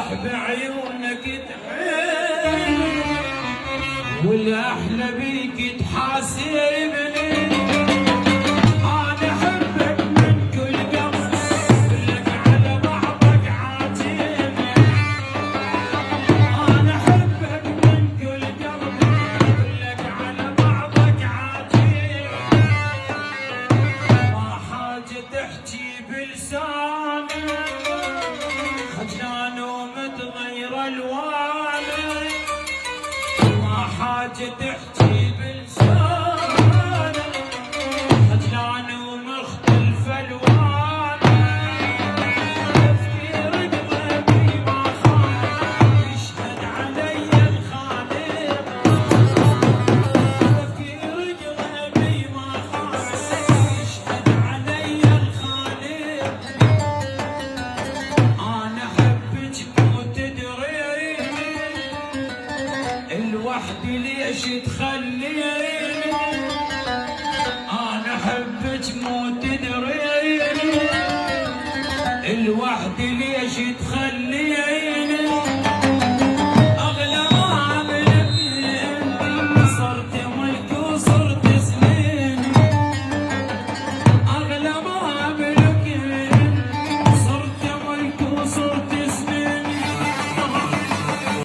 راح بعيونك تحب والاحلى بيك تحاسبني. انا احبك من كل قلب لك على بعضك عاتبني. انا احبك من كل قلب لك على بعضك عاتبني. ما حاجة تحكي بلسانك خجلان ومتغير الوانك. ما حاجة تحكي بلسانك خجلان ومختلف الوانك. تفكير قلبي ما خان يشهد علي الخالق. تفكير قلبي ما خان يشهد علي الخالق. انا احبك مو تدرين الوحدي ليش تخليني. انا احبك مو تدرين الوحدي ليش